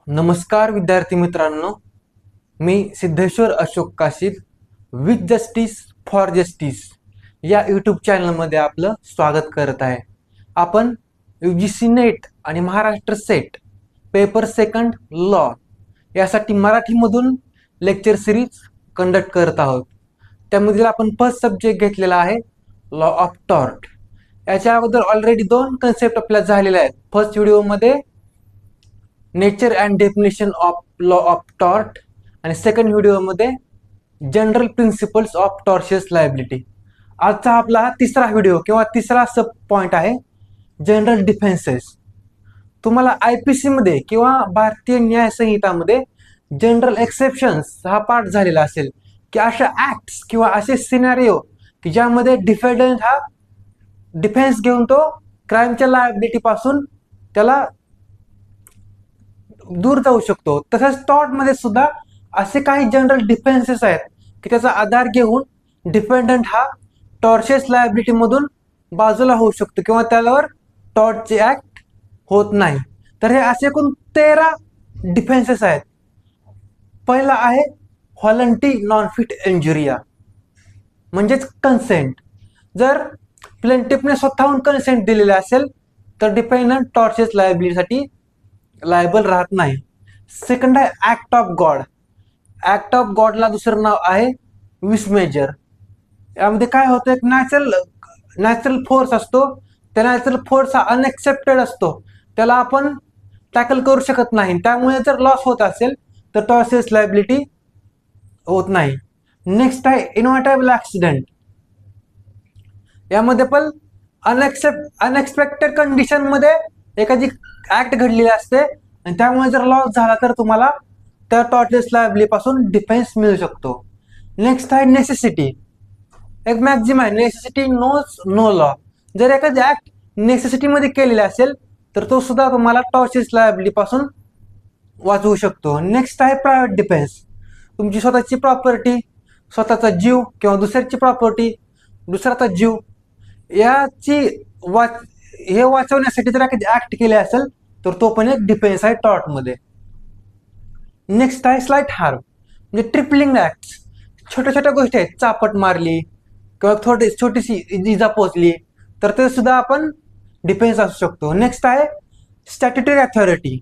नमस्कार विद्यार्थी मित्रांनो, मी Siddheshwar Ashok Kashid with justice for justice या यूट्यूब चॅनलमध्ये आपलं स्वागत करत आहे. आपण UGC नेट आणि Maharashtra SET paper second law यासाठी मराठीमधून लेक्चर सिरीज कंडक्ट करत आहोत. त्यामध्ये आपण फर्स्ट सब्जेक्ट घेतलेला आहे लॉ ऑफ टॉर्ट. याच्या अगोदर ऑलरेडी 2 कन्सेप्ट आपल्या झालेल्या आहेत. फर्स्ट व्हिडिओमध्ये nature and definition of law of tort आणि सेकंड व्हिडिओमध्ये general principles of tortious liability. आजचा आपला हा तिसरा व्हिडिओ किंवा तिसरा सब पॉइंट आहे जनरल डिफेन्सेस. तुम्हाला IPC मध्ये किंवा भारतीय न्याय संहितामध्ये जनरल एक्सेप्शन्स हा पाठ झालेला असेल की अशा ऍक्ट्स किंवा असे सिनारिओ की ज्यामध्ये डिफेंडंट हा डिफेन्स घेऊन तो क्राईमच्या लायबिलिटी पासून त्याला दूर जाऊ शकतो. तसंच टॉर्ट मध्ये सुद्धा असे काही जनरल डिफेन्सेस आहेत की त्याचा आधार घेऊन डिफेंडंट हा टॉर्शियस लायबिलिटी मधून बाजूला होऊ शकतो किंवा त्यावर टॉर्टचे ऍक्ट होत नाही. तर हे असे एकूण 13 डिफेन्सेस आहेत. पहिला आहे व्हॉलंटरी नॉन फिट इंजुरिया म्हणजेच कन्सेंट. जर प्लेंटिफने स्वतःहून कन्सेंट दिलेले असेल तर डिफेंडंट टॉर्शियस लायबिलिटीसाठी लायबल राहत नाही. सेकंड आहे act of God. Act of गॉडला दुसरं नाव आहे विस मेजर. यामध्ये काय होतं, एक नॅचरल फोर्स असतो. त्या नॅचरल फोर्स हा अनएक्सेप्टेड असतो, त्याला आपण टॅकल करू शकत नाही. त्यामुळे जर लॉस होत असेल तर टॉर्शियस लायबिलिटी होत नाही. नेक्स्ट आहे इनव्हिटेबल ऍक्सिडेंट. यामध्ये पण अनएक्सपेक्टेड कंडिशन मध्ये एखादी ऍक्ट घडलेली असते आणि त्यामुळे जर लॉस झाला तर तुम्हाला त्या टॉर्शियस लायबिलिटी पासून डिफेन्स मिळू शकतो. नेक्स्ट आहे नेसेसिटी. एक मॅक्झिम आहे नेसेसिटी नोज नो लॉ. जर एखादी ऍक्ट नेसेसिटी मध्ये केलेली असेल तर तो सुद्धा तुम्हाला टॉर्शियस लायबिलिटी पासून वाचवू शकतो. नेक्स्ट आहे प्रायव्हेट डिफेन्स. तुमची स्वतःची प्रॉपर्टी, स्वतःचा जीव किंवा दुसऱ्याची प्रॉपर्टी, दुसऱ्याचा जीव याची हे वाचवण्यासाठी जर एखादी ऍक्ट केली असेल तर तो पण एक डिफेन्स आहे टॉर्ट मध्ये. नेक्स्ट आहे स्लाइट हार्म म्हणजे ट्रिपलिंग ऍक्ट. छोट्या छोट्या गोष्टी आहेत, चापट मारली किंवा छोटीशी इजा पोचली तर ते सुद्धा आपण डिफेन्स असू शकतो. नेक्स्ट आहे स्टॅट्युटरी अथॉरिटी.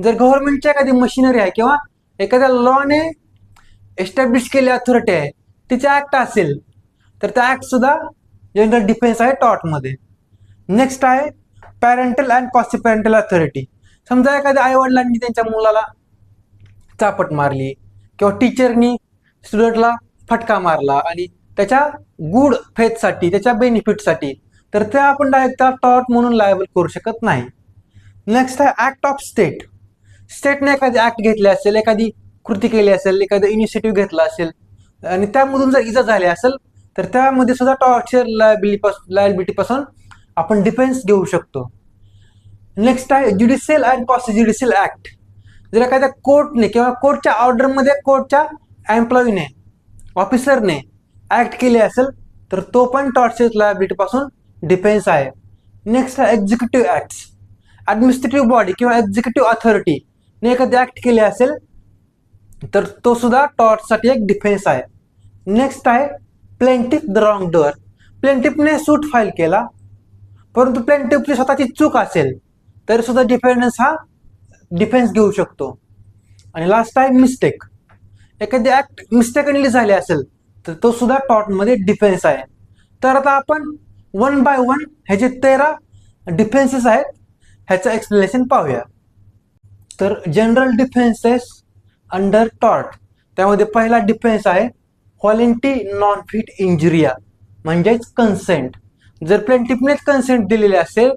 जर गव्हर्नमेंटची एखादी मशिनरी आहे किंवा एखाद्या लॉने एस्टॅब्लिश केलेली अथॉरिटी आहे, तिचे ऍक्ट असेल तर त्या ऍक्ट सुद्धा जनरल डिफेन्स आहे टॉर्ट मध्ये. नेक्स्ट आहे parental and quasi parental authority. समजा एखाद्या आई वडिलांनी त्यांच्या मुलाला चापट मारली किंवा टीचरनी स्टुडंटला फटका मारला आणि त्याच्या गुड फेथसाठी, त्याच्या बेनिफिटसाठी, तर ते आपण डायरेक्ट त्या टॉर्ट म्हणून लायबल करू शकत नाही. नेक्स्ट आहे ऍक्ट ऑफ स्टेट. स्टेटने एखादी ऍक्ट घेतली असेल, एखादी कृती केली असेल, एखादं इनिशिएटिव्ह घेतला असेल आणि त्यामधून जर इजा झाली असेल तर त्यामध्ये सुद्धा टॉर्चर लायबिलिटी पासून आपण डिफेन्स घेऊ शकतो. नेक्स्ट आहे judicial and quasi judicial act. जर एखाद्या कोर्टने किंवा कोर्टच्या ऑर्डरमध्ये कोर्टच्या एम्प्लॉईने, ऑफिसरने ऍक्ट केली असेल तर तो पण टॉर्चर लायबिलिटी पासून डिफेन्स आहे. नेक्स्ट आहे एक्झिक्युटिव्ह ऍक्ट. ऍडमिनिस्ट्रेटिव्ह बॉडी किंवा एक्झिक्युटिव्ह अथॉरिटीने एखादी ऍक्ट केली असेल तर तो सुद्धा टॉर्चसाठी एक डिफेन्स आहे. नेक्स्ट आहे प्लेंटिफ द रॉंग डोअर. प्लेंटिफने सूट फाईल केला परंतु प्लेंटिफची स्वतःची चूक असेल तरी सुद्धा डिफेंडन्स हा डिफेन्स घेऊ शकतो. आणि लास्ट आहे मिस्टेक. एखादी ऍक्ट मिस्टेकनली झाली असेल तर तो सुद्धा टॉर्ट मध्ये डिफेन्स आहे. तर आता आपण 1 बाय 1 ह्याचे 13 डिफेन्सेस आहेत, ह्याचं एक्सप्लेनेशन पाहूया. तर जनरल डिफेन्सेस अंडर टॉर्ट, त्यामध्ये पहिला डिफेन्स आहे व्हॉलंटरी नॉन फिट इंजुरिया म्हणजेच कन्सेंट. जर प्लेंटिफने कन्सेंट दिलेले असेल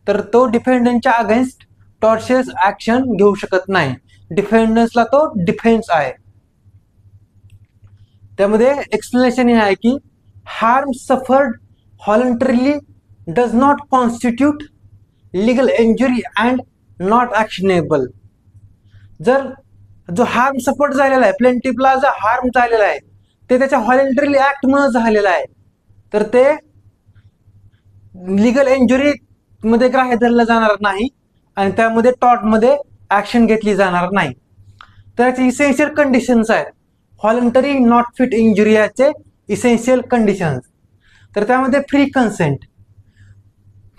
तर तो डिफेंडंटच्या अगेन्स्ट टॉर्शियस ऍक्शन घेऊ शकत नाही. डिफेंडन्सला तो डिफेन्स आहे. त्यामध्ये एक्सप्लेनेशन हे आहे की harm suffered voluntarily does not constitute legal injury and not actionable. जर जो हार्म सफर्ड झालेला आहे, प्लेंटिफला जो हार्म झालेला आहे ते त्याच्या व्हॉलंटरी ऍक्ट मुळे झालेला आहे तर ते लिगल इंजुरी मध्ये ग्राह्य धरलं जाणार नाही आणि त्यामध्ये टॉर्ट मध्ये ऍक्शन घेतली जाणार नाही. तर याचे इसेन्शियल कंडिशन्स आहेत व्हॉलंटरी नॉट फिट इंजुरियाचे इसेन्शियल कंडिशन्स. तर त्यामध्ये फ्री कन्सेंट,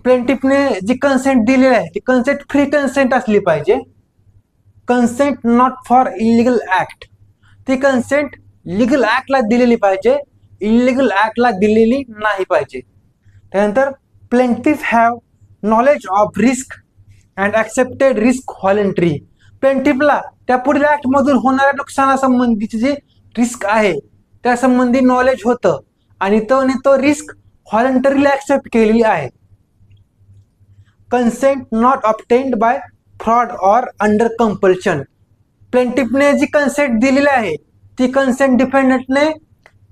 प्लेंटिफने जी कन्सेंट दिलेली आहे ती कन्सेंट फ्री कन्सेंट असली पाहिजे. Consent not for illegal act, ती कन्सेंट लिगल ऍक्टला दिलेली पाहिजे, इलिगल ऍक्टला दिलेली नाही पाहिजे. त्यानंतर plaintiff have knowledge of risk and accepted risk voluntary, प्लेंटिफला त्या पुढील ऍक्ट मधून होणाऱ्या नुकसानासंबंधीची जी रिस्क आहे त्यासंबंधी नॉलेज होतं आणि तो रिस्क व्हॉलंटरीला ऍक्सेप्ट केलेली आहे. Consent not obtained by fraud or under compulsion, प्लेंटिफने जी कन्सेंट दिलेली आहे ती कन्सेंट डिफेंडंटने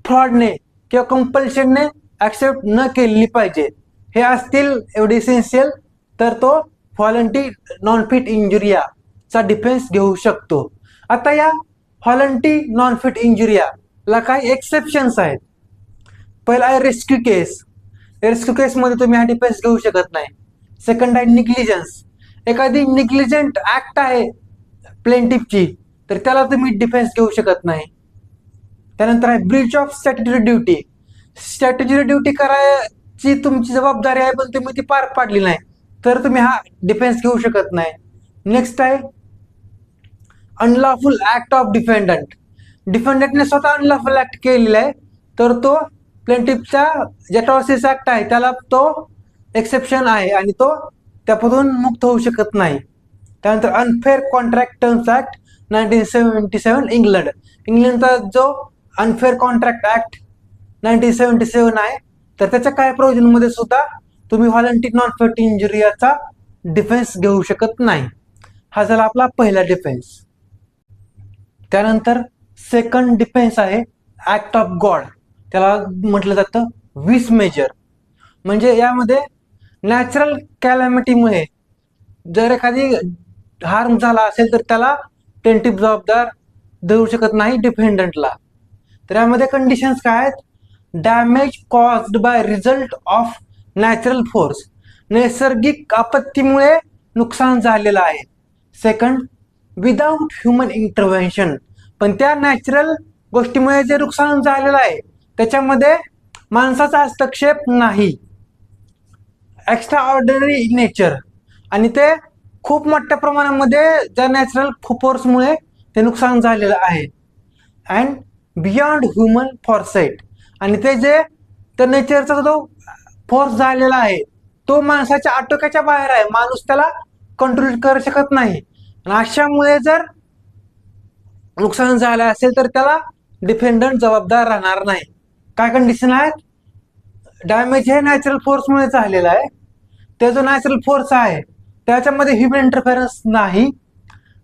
फ्रॉडने किंवा कंपल्शनने ऍक्सेप्ट न केलेली पाहिजे. हे असतील एवढे इसेन्शियल तर तो व्हॉलंटरी नॉन फिट इंजुरिया चा डिफेन्स घेऊ शकतो. आता या व्हॉलंटरी नॉन फिट इंजुरियाला काही एक्सेप्शन्स आहेत. पहिला आहे रेस्क्यू केस, रेस्क्यू केसमध्ये तुम्ही हा डिफेन्स घेऊ शकत नाही. सेकंड आहे निग्लिजन्स, एखादी निग्लिजंट ऍक्ट आहे प्लेंटिफची तर त्याला तुम्ही डिफेन्स घेऊ शकत नाही. त्यानंतर आहे Breach of statutory duty, statutory duty करायची तुमची जबाबदारी आहे पण तुम्ही ती पार पाडली नाही तर तुम्ही हा डिफेन्स घेऊ शकत नाही. नेक्स्ट आहे अनलॉफुल ऍक्ट ऑफ डिफेंडंट, डिफेंडंटने स्वतः अनलॉफुल ऍक्ट केलेला आहे तर तो प्लेंटिफचा जे टॉर्सेस ऍक्ट आहे त्याला तो एक्सेप्शन आहे आणि तो त्यापासून मुक्त होऊ शकत नाही. त्यानंतर unfair contract terms act 1977 England, इंग्लंडचा जो अनफेअर कॉन्ट्रॅक्ट ऍक्ट 1977 आहे तर त्याच्या काही प्रोव्हिजन मध्ये सुद्धा तुम्ही व्हॉलंटरी नॉन फिट इंजुरियाचा डिफेन्स घेऊ शकत नाही. हा झाला आपला पहिला डिफेन्स. त्यानंतर सेकंड डिफेन्स आहे ऍक्ट ऑफ गॉड, त्याला म्हटलं जातं विस मेजर. म्हणजे यामध्ये नॅचरल कॅलॅमिटीमुळे जर एखादी हार्म झाला असेल तर त्याला प्लेंटिफ जबाबदार धरू शकत नाही डिफेंडंटला. तर यामध्ये कंडिशन्स काय आहेत, damage caused by result of natural force, नैसर्गिक आपत्तीमुळे नुकसान झालेलं आहे. सेकंड विदाउट ह्युमन इंटरव्हेन्शन, पण त्या नॅचरल गोष्टीमुळे जे नुकसान झालेलं आहे त्याच्यामध्ये माणसाचा हस्तक्षेप नाही. एक्स्ट्रा ऑर्डिनरी नेचर, आणि ते खूप मोठ्या प्रमाणामध्ये ज्या नॅचरल फोर्समुळे ते नुकसान झालेलं आहे. अँड बियॉन्ड ह्युमन फॉरसाइट, आणि ते जे त्या नेचरचा जो फोर्स झालेला आहे तो माणसाच्या आटोक्याच्या बाहेर आहे, माणूस त्याला कंट्रोल करू शकत नाही. आणि अशामुळे जर नुकसान झालं असेल तर त्याला डिफेंडंट जबाबदार राहणार नाही. काय कंडिशन आहेत, डॅमेज हे नॅचरल फोर्समुळे झालेला आहे, ते जो नॅचरल फोर्स आहे त्याच्यामध्ये ह्युमन इंटरफेरन्स नाही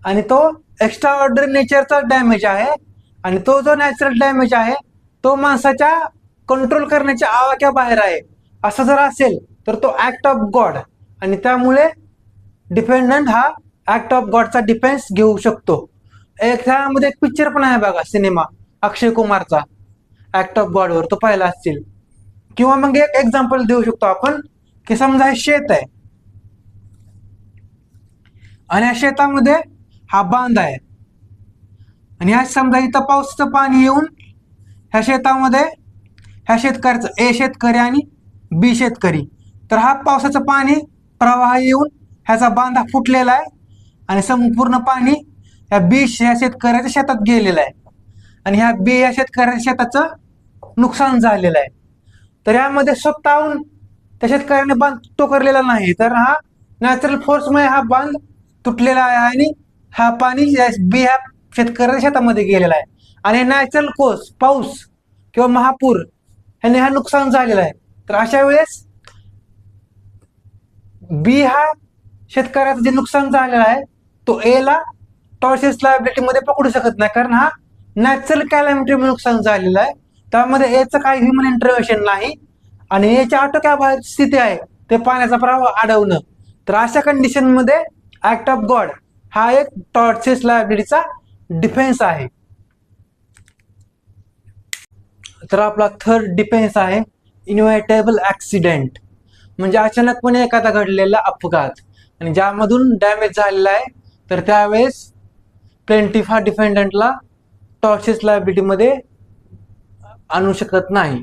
आणि तो एक्स्ट्रा ऑर्डिनरी नेचरचा डॅमेज आहे आणि तो जो नॅचरल डॅमेज आहे तो माणसाच्या कंट्रोल करण्याच्या आवाक्या बाहेर आहे. असं जर असेल तर तो ऍक्ट ऑफ गॉड, आणि त्यामुळे डिफेंडंट हा ऍक्ट ऑफ गॉडचा डिफेन्स घेऊ शकतो. त्यामध्ये एक पिक्चर पण आहे बघा, सिनेमा अक्षय कुमारचा ऍक्ट ऑफ गॉडवर, तो पाहिला असतील. किंवा मग एक एक्झाम्पल देऊ शकतो आपण की समजा हे शेत आहे आणि या शेतामध्ये हा बांध आहे आणि ह्या समजा इथं पावसाचं पाणी येऊन ह्या शेतामध्ये ह्या शेतकऱ्याचं ए शेतकरी आणि बी शेतकरी, तर हा पावसाचं पाणी प्रवाह येऊन ह्याचा बांध फुटलेला आहे आणि संपूर्ण पाणी ह्या बी ह्या शेतकऱ्याच्या शेतात गेलेलं आहे आणि ह्या बी या शेतकऱ्याच्या शेताचं नुकसान झालेलं आहे. तर यामध्ये स्वतःहून त्या शेतकऱ्याने बांध तो करलेला नाही, तर हा नॅचरल फोर्समुळे हा बांध तुटलेला आहे आणि हा पाणी बी ह्या शेतकऱ्याच्या शेतामध्ये गेलेला आहे. आणि नॅचरल कोर्स पाऊस किंवा महापूर ह्याने हा नुकसान झालेला आहे. तर अशा वेळेस बी हा शेतकऱ्याचं जे नुकसान झालेलं आहे तो ए ला टॉर्शियस लायबिलिटी मध्ये पकडू शकत नाही, कारण हा नॅचरल कॅलॅमिटीमुळे नुकसान झालेलं आहे. त्यामध्ये एचं काही ह्युमन इंटरव्हेन्शन नाही आणि याच्या आटोक्याबाहेर स्थिती आहे ते पाण्याचा प्रवाह अडवणं. तर अशा कंडिशन मध्ये ऍक्ट ऑफ गॉड हा एक टॉर्शियस लायबिलिटीचा डिफेन्स आहे. तर आपला थर्ड डिफेन्स आहे इनव्हिटेबल ऍक्सिडेंट, म्हणजे अचानकपणे एखादा घडलेला अपघात आणि ज्यामधून डॅमेज झालेला आहे तर त्यावेळेस प्लेंटिफ हा डिफेंडंटला टॉर्शियस लायबिलिटीमध्ये आणू शकत नाही.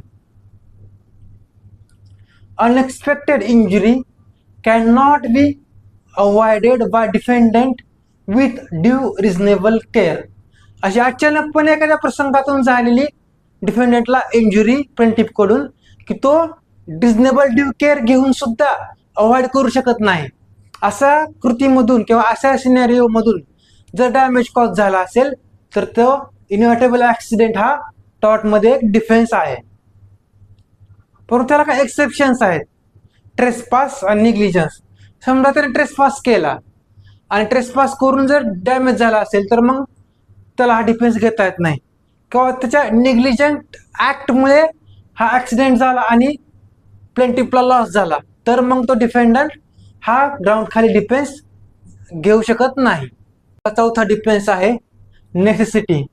Unexpected injury can not be avoided by defendant with due reasonable care. अशी अचानकपणे एखाद्या प्रसंगातून झालेली डिफेंडंटला इंजुरी प्लेंटिफकडून की तो रिझनेबल ड्यू केअर घेऊन सुद्धा अवॉइड करू शकत नाही. अशा कृतीमधून किंवा अशा सिनेरिओमधून जर डॅमेज कॉज झाला असेल तर तो इनएव्हिटेबल ॲक्सिडेंट हा टॉर्टमध्ये एक डिफेन्स आहे. परंतु त्याला काही एक्सेप्शन्स आहेत. ट्रेसपास आणि निग्लिजन्स. समजा त्याने ट्रेसपास केला आणि ट्रेसपास करून जर डॅमेज झाला असेल तर मग त्याला हा डिफेन्स घेता येत नाही. किंवा त्याच्या निग्लिजंट ॲक्टमुळे हा ॲक्सिडेंट झाला आणि प्लेंटिफला लॉस झाला तर मग तो डिफेंडंट हा ग्राउंड खाली डिफेन्स घेऊ शकत नाही. चौथा डिफेन्स आहे necessity.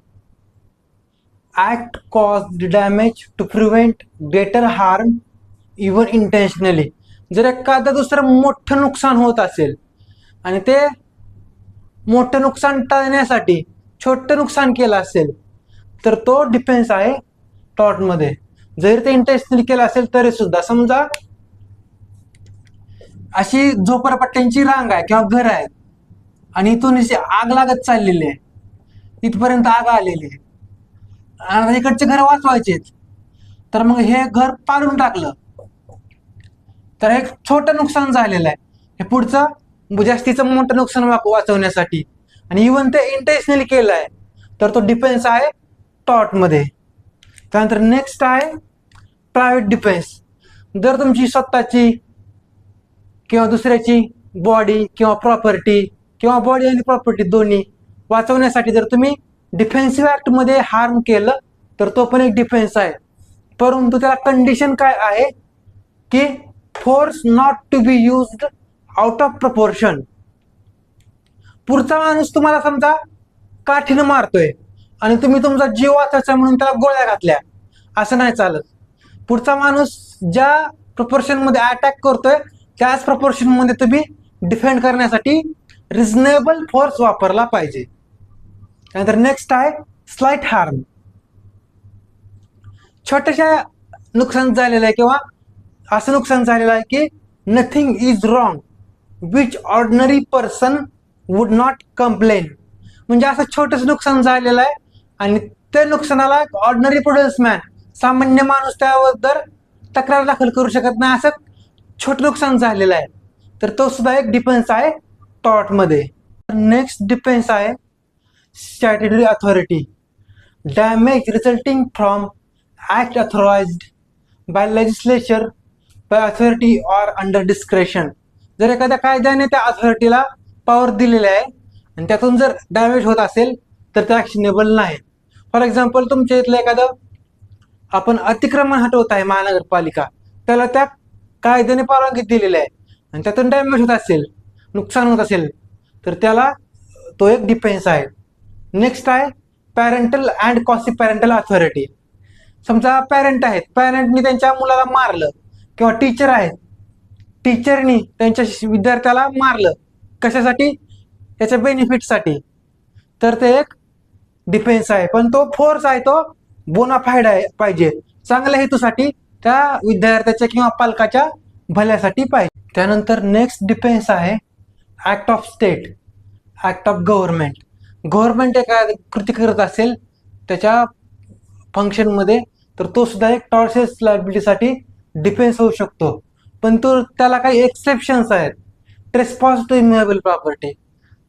Act cause damage to prevent greater harm even intentionally. जर एखादं दुसरं मोठं नुकसान होत असेल आणि ते मोठं नुकसान टाळण्यासाठी छोटं नुकसान केलं असेल तर तो डिफेन्स आहे टॉर्टमध्ये. जरी ते इंटेन्शनली केलं असेल तरी सुद्धा. समजा अशी झोपडपट्ट्यांची रांग आहे किंवा घर आहे आणि इथून आग लागत चाललेली आहे, इथपर्यंत आग आलेली आहे आणि इकडचे घर वाचवायचे तर मग हे घर पाडून टाकलं तर एक छोटं नुकसान झालेलं आहे. हे पुढचं जास्तीचं मोठं नुकसान वाचवण्यासाठी आणि इव्हन ते इंटेन्शनली केलं आहे तर तो डिफेन्स आहे टॉर्टमध्ये. त्यानंतर नेक्स्ट आहे प्रायव्हेट डिफेन्स. जर तुमची स्वतःची किंवा दुसऱ्याची बॉडी किंवा प्रॉपर्टी किंवा बॉडी आणि प्रॉपर्टी दोन्ही वाचवण्यासाठी जर तुम्ही डिफेन्सिव्ह ॲक्टमध्ये हार्म केलं तर तो पण एक डिफेन्स आहे. परंतु त्याला कंडिशन काय आहे की force not to be used out of proportion. पुढचा माणूस तुम्हाला समजा काठीनं मारतोय आणि तुम्ही तुमचा जीव वाचायचा म्हणून त्याला गोळ्या घातल्या, असं नाही चालत. पुढचा माणूस ज्या प्रपोर्शनमध्ये अटॅक करतोय त्याच प्रपोर्शनमध्ये तुम्ही डिफेंड करण्यासाठी रिझनेबल फोर्स वापरला पाहिजे. त्यानंतर नेक्स्ट आहे स्लाइट हार्म. छोट्याशा नुकसान झालेलं आहे किंवा असं नुकसान झालेलं आहे की nothing is wrong which ordinary person would not complain. म्हणजे असं छोटंसं नुकसान झालेलं आहे आणि त्या नुकसानाला ऑर्डिनरी प्रुडन्समॅन सामान्य माणूस त्याबद्दल तक्रार दाखल करू शकत नाही, असं छोटं नुकसान झालेलं आहे तर तो सुद्धा एक डिफेन्स आहे टॉर्टमध्ये. नेक्स्ट डिफेन्स आहे statutory authority. Damage resulting from act authorised bye legislature by authority or under discretion. जर एखाद्या कायद्याने त्या अथॉरिटीला पॉवर दिलेली आहे आणि त्यातून जर डॅमेज होत असेल तर ते ॲक्शनेबल नाही. फॉर एक्झाम्पल तुमच्या इथलं एखादं आपण अतिक्रमण हटवत आहे महानगरपालिका, त्याला त्या कायद्याने परवानगी दिलेली आहे आणि त्यातून डॅमेज होत असेल, नुकसान होत असेल तर त्याला तो एक डिफेन्स आहे. नेक्स्ट आहे parental and quasi parental authority. समजा पॅरेंट आहेत, पॅरेंटनी त्यांच्या मुलाला मारलं किंवा टीचर आहेत, टीचरनी त्यांच्या विद्यार्थ्याला मारलं कशासाठी, त्याच्या बेनिफिटसाठी, तर ते एक डिफेन्स आहे. पण तो फोर्स आहे तो बोनाफाईड आहे पाहिजे, चांगल्या हेतूसाठी त्या विद्यार्थ्याच्या किंवा पालकाच्या भल्यासाठी पाहिजे. त्यानंतर नेक्स्ट डिफेन्स आहे act of state, act of government. Government एका कृती करत असेल त्याच्या फंक्शनमध्ये तर तो सुद्धा एक टॉर्शियस लायबिलिटीसाठी डिफेन्स होऊ शकतो. पण तो त्याला काही एक्सेप्शन्स आहेत. ट्रेसपॉस टू इम्युएबल प्रॉपर्टी.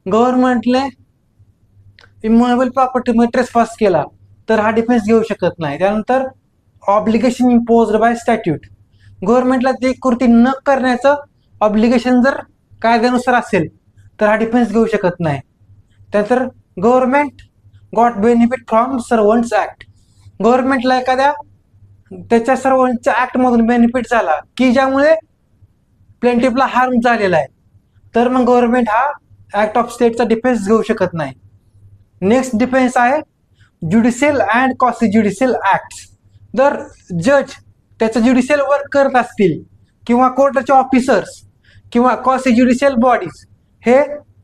गव्हर्नमेंटने इम्युएबल प्रॉपर्टीमध्ये ट्रेसपॉस केला तर हा डिफेन्स घेऊ शकत नाही. त्यानंतर ऑब्लिगेशन इम्पोज्ड बाय स्टॅट्यूट. गव्हर्नमेंटला ती कृती न करण्याचं ऑब्लिगेशन जर कायद्यानुसार असेल तर हा डिफेन्स घेऊ शकत नाही. त्यानंतर government got benefit from servants act. गव्हर्नमेंटला एखाद्या त्याच्या सर्वंटच्या ॲक्टमधून बेनिफिट झाला की ज्यामुळे प्लेंटिफला हार्म झालेला आहे तर मग गव्हर्नमेंट हा ॲक्ट ऑफ स्टेटचा डिफेन्स घेऊ शकत नाही. नेक्स्ट डिफेन्स आहे judicial and quasi judicial acts. जर जज त्याचं ज्युडिशियल वर्क करत असतील किंवा कोर्टाचे ऑफिसर्स किंवा क्वासी ज्युडिशियल बॉडीज हे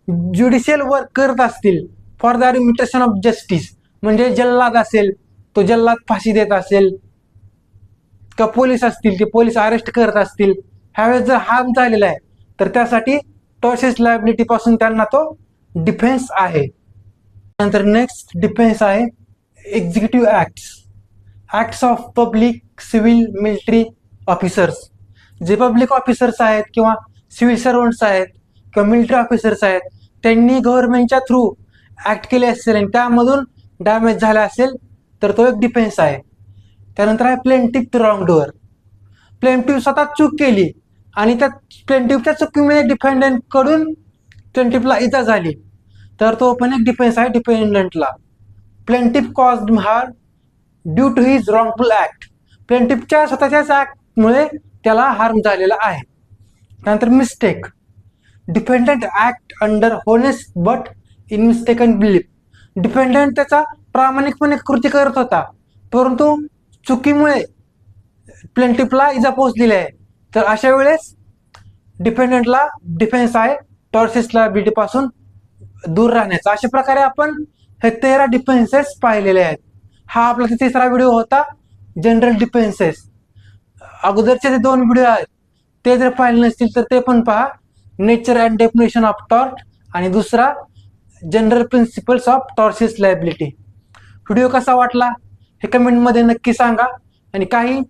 ज्युडिशियल वर्क करत असतील for the administration of justice, म्हणजे जल्लाद असेल तो जल्लाद फाशी देत असेल, का पोलीस असतील ते पोलीस अरेस्ट करत असतील, ह्यावेळेस जर हार्म झालेला आहे तर त्यासाठी टॉर्शियस लायबिलिटी पासून त्यांना तो डिफेन्स आहे. नंतर नेक्स्ट डिफेन्स आहे executive acts of public civil military officers. जे पब्लिक ऑफिसर्स आहेत किंवा सिव्हिल सर्वंट्स आहेत किंवा मिलिटरी ऑफिसर्स आहेत, त्यांनी गव्हर्नमेंटच्या थ्रू ऍक्ट केले असेल आणि त्यामधून डॅमेज झाला असेल तर तो एक डिफेन्स आहे. त्यानंतर आहे प्लेंटिव्ह रॉंग डुअर. प्लेंटिव्ह स्वतः चूक केली आणि त्या प्लेंटिव्हच्या चुकीमुळे डिफेंडंट कडून प्लेंटिव्हला इजा झाली तर तो पण एक डिफेन्स आहे डिपेंडंटला. Plaintiff caused harm due to his wrongful act. प्लेंटिव्हच्या स्वतःच्याच ऍक्टमुळे त्याला हार्म झालेला आहे. त्यानंतर mistake. Defendant act under honest but in mistaken belief. Defendant त्याचा प्रामाणिकपणे कृती करत होता परंतु चुकीमुळे प्लेंटिव्हला इजा पोहोचलेली आहे, तर अशा वेळेस डिपेंडंटला डिफेन्स आहे टॉर्शियस लायबिलिटी पासून दूर राहण्याचा. अशा प्रकारे आपण हे 13 डिफेन्सेस पाहिलेले आहेत. हा आपला तिसरा व्हिडिओ होता जनरल डिफेन्सेस. अगोदरचे जे 2 व्हिडिओ आहेत ते जर पाहिले नसतील तर ते पण पहा, nature and definition of tort आणि दुसरा general principles of tortious liability. Video कसा वाटला हे कमेंटमध्ये नक्की सांगा आणि काही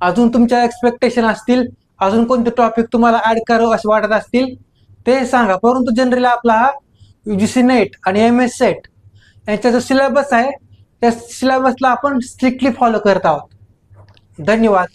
अजून तुमच्या एक्सपेक्टेशन असतील, अजून कोणते टॉपिक तुम्हाला ऍड करावं असे वाटत असतील ते सांगा. परंतु जनरली आपला हा UGC नेट आणि MS सेट यांचा जो सिलेबस आहे त्या सिलेबसला आपण स्ट्रिक्टली फॉलो करत आहोत. धन्यवाद.